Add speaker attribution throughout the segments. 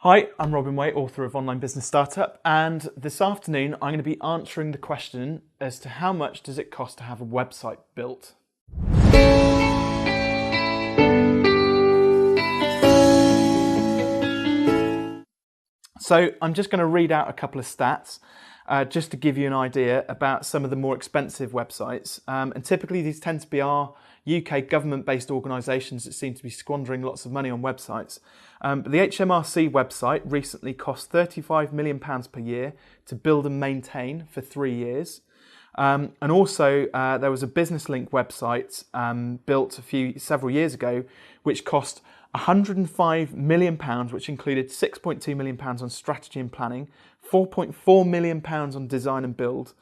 Speaker 1: Hi, I'm Robin Way, author of Online Business Startup, and this afternoon I'm going to be answering the question as to how much does it cost to have a website built. So I'm just going to read out a couple of stats just to give you an idea about some of the more expensive websites. And typically these tend to be our UK government-based organisations that seem to be squandering lots of money on websites. But the HMRC website recently cost £35 million per year to build and maintain for 3 years. And also there was a Business Link website built several years ago, which cost £105 million, which included £6.2 million on strategy and planning, £4.4 million on design and build,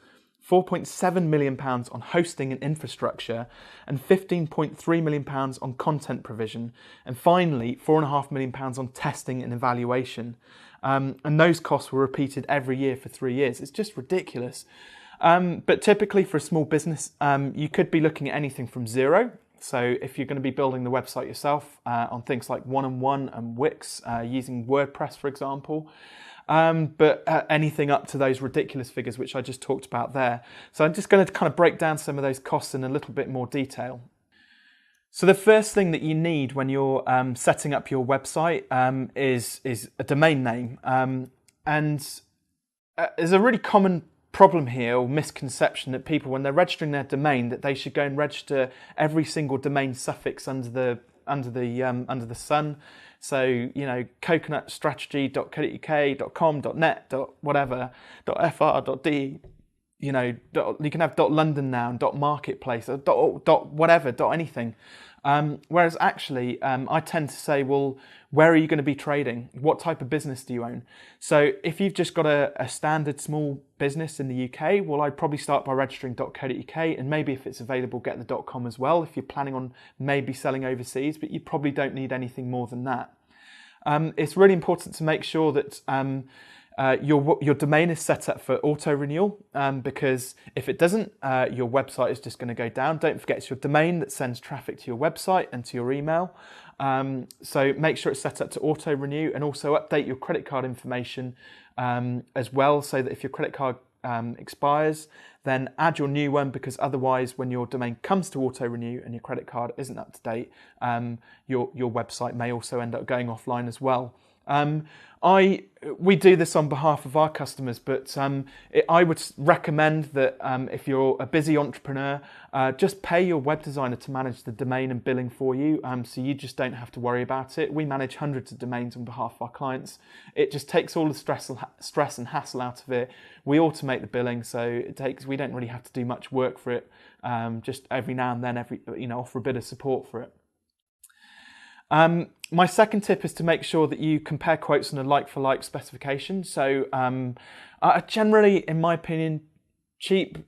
Speaker 1: £4.7 million on hosting and infrastructure, and £15.3 million on content provision, and finally £4.5 million on testing and evaluation. And those costs were repeated every year for 3 years. It's just ridiculous. But typically for a small business, you could be looking at anything from zero. So if you're going to be building the website yourself on things like One-on-One and Wix, using WordPress, for example, but anything up to those ridiculous figures which I just talked about there. So I'm just going to kind of break down some of those costs in a little bit more detail. So the first thing that you need when you're setting up your website is a domain name. And there's a really common problem here, or misconception, that people, when they're registering their domain, that they should go and register every single domain suffix under the sun. So, you know, coconutstrategy.co.uk, .com, .net, whatever, .fr, .de, you know, you can have .london now and .marketplace, or whatever, anything. Whereas actually, I tend to say, well, where are you going to be trading? What type of business do you own? So if you've just got a standard small business in the UK, well, I'd probably start by registering .co.uk, and maybe if it's available, get the .com as well if you're planning on maybe selling overseas, but you probably don't need anything more than that. It's really important to make sure that your domain is set up for auto renewal, because if it doesn't, your website is just going to go down. Don't forget, it's your domain that sends traffic to your website and to your email. So make sure it's set up to auto renew, and also update your credit card information as well, so that if your credit card expires, then add your new one, because otherwise when your domain comes to auto renew and your credit card isn't up to date, your website may also end up going offline as well. We do this on behalf of our customers, but I would recommend that if you're a busy entrepreneur, just pay your web designer to manage the domain and billing for you, so you just don't have to worry about it. We manage hundreds of domains on behalf of our clients. It just takes all the stress and hassle out of it. We automate the billing, so we don't really have to do much work for it. Just every now and then, offer a bit of support for it. My second tip is to make sure that you compare quotes on a like-for-like specification. So generally, in my opinion, cheap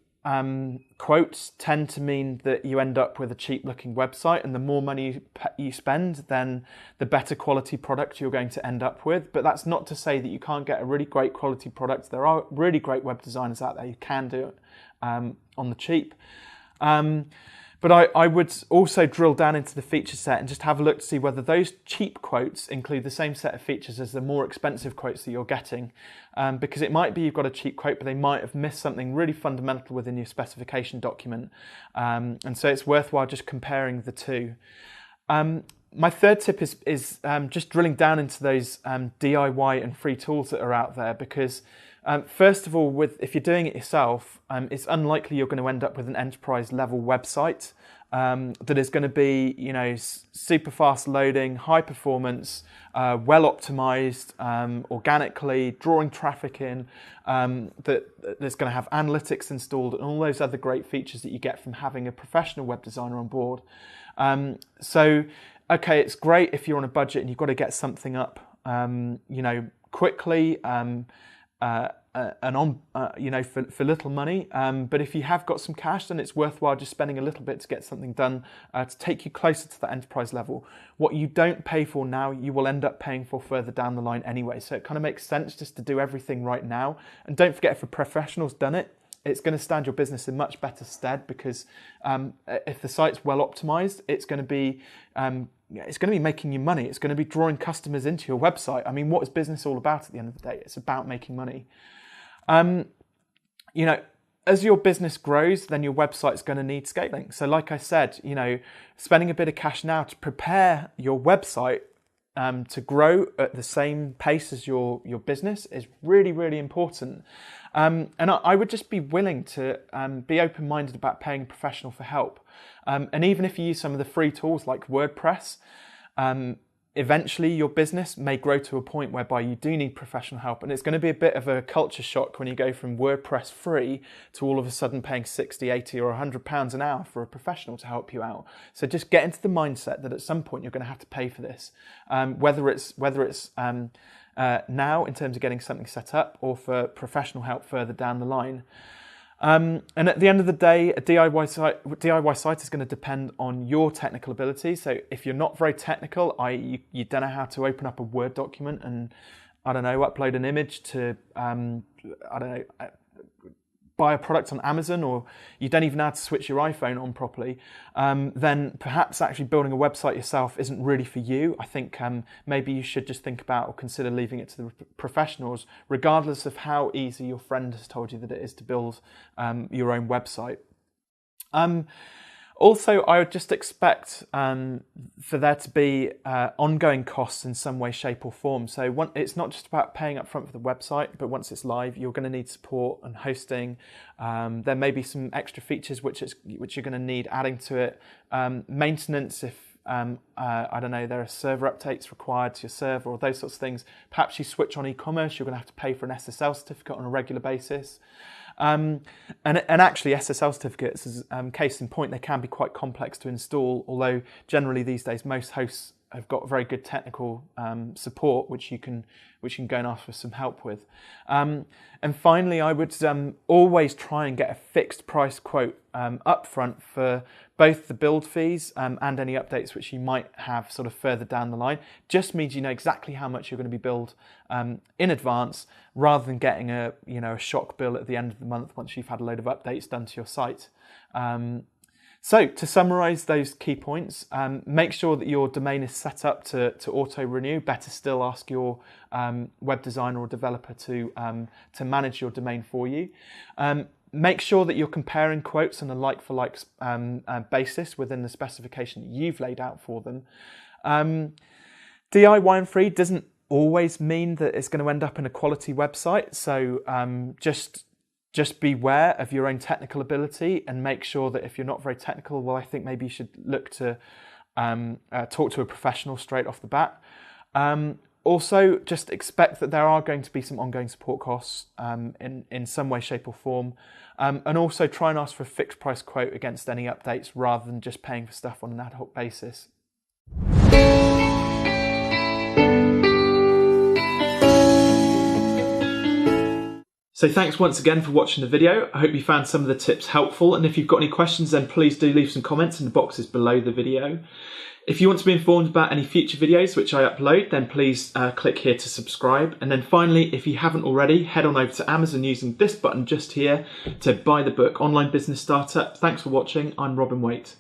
Speaker 1: quotes tend to mean that you end up with a cheap-looking website, and the more money you spend, then the better quality product you're going to end up with. But that's not to say that you can't get a really great quality product. There are really great web designers out there who can do it on the cheap. But I would also drill down into the feature set and just have a look to see whether those cheap quotes include the same set of features as the more expensive quotes that you're getting. Because it might be you've got a cheap quote, but they might have missed something really fundamental within your specification document. And so it's worthwhile just comparing the two. My third tip is just drilling down into those DIY and free tools that are out there, because first of all, if you're doing it yourself, it's unlikely you're going to end up with an enterprise level website that is going to be, super fast loading, high performance, well optimized, organically, drawing traffic in, that's going to have analytics installed and all those other great features that you get from having a professional web designer on board. So, okay, it's great if you're on a budget and you've got to get something up, quickly. For little money. But if you have got some cash, then it's worthwhile just spending a little bit to get something done to take you closer to that enterprise level. What you don't pay for now, you will end up paying for further down the line anyway. So it kind of makes sense just to do everything right now. And don't forget, if a professional's done it, it's going to stand your business in much better stead, because if the site's well optimized, it's going to be making you money. It's going to be drawing customers into your website. I mean, what is business all about at the end of the day? It's about making money. You know, as your business grows, then your website's going to need scaling. So like I said, you know, spending a bit of cash now to prepare your website to grow at the same pace as your business is really, really important. And I would just be willing to be open-minded about paying a professional for help. And even if you use some of the free tools like WordPress, eventually your business may grow to a point whereby you do need professional help. And it's going to be a bit of a culture shock when you go from WordPress free to all of a sudden paying 60, 80 or £100 an hour for a professional to help you out. So just get into the mindset that at some point you're going to have to pay for this, whether it's now in terms of getting something set up, or for professional help further down the line. And at the end of the day, a DIY site is going to depend on your technical ability. So if you're not very technical, i.e. you don't know how to open up a Word document and, I don't know, upload an image to, buy a product on Amazon, or you don't even know how to switch your iPhone on properly, then perhaps actually building a website yourself isn't really for you. I think maybe you should just think about or consider leaving it to the professionals, regardless of how easy your friend has told you that it is to build your own website. Also, I would just expect for there to be ongoing costs in some way, shape or form. So it's not just about paying up front for the website, but once it's live, you're going to need support and hosting. There may be some extra features which you're going to need adding to it. Maintenance if, I don't know, there are server updates required to your server or those sorts of things. Perhaps you switch on e-commerce, you're going to have to pay for an SSL certificate on a regular basis. And actually SSL certificates, as case in point, they can be quite complex to install, although generally these days most hosts have got very good technical support which you can go and ask for some help with. And finally, I would always try and get a fixed price quote up front for both the build fees and any updates which you might have sort of further down the line. Just means you know exactly how much you're going to be billed in advance, rather than getting a shock bill at the end of the month once you've had a load of updates done to your site. So to summarize those key points, make sure that your domain is set up to auto-renew. Better still, ask your web designer or developer to manage your domain for you. Make sure that you're comparing quotes on a like-for-like basis within the specification that you've laid out for them. DIY and free doesn't always mean that it's going to end up in a quality website. So just beware of your own technical ability, and make sure that if you're not very technical, well, I think maybe you should look to talk to a professional straight off the bat. Also, just expect that there are going to be some ongoing support costs in some way, shape or form. And also try and ask for a fixed price quote against any updates, rather than just paying for stuff on an ad hoc basis. So thanks once again for watching the video. I hope you found some of the tips helpful, and if you've got any questions, then please do leave some comments in the boxes below the video. If you want to be informed about any future videos which I upload, then please click here to subscribe. And then finally, if you haven't already, head on over to Amazon using this button just here to buy the book, Online Business Startup. Thanks for watching. I'm Robin Waite.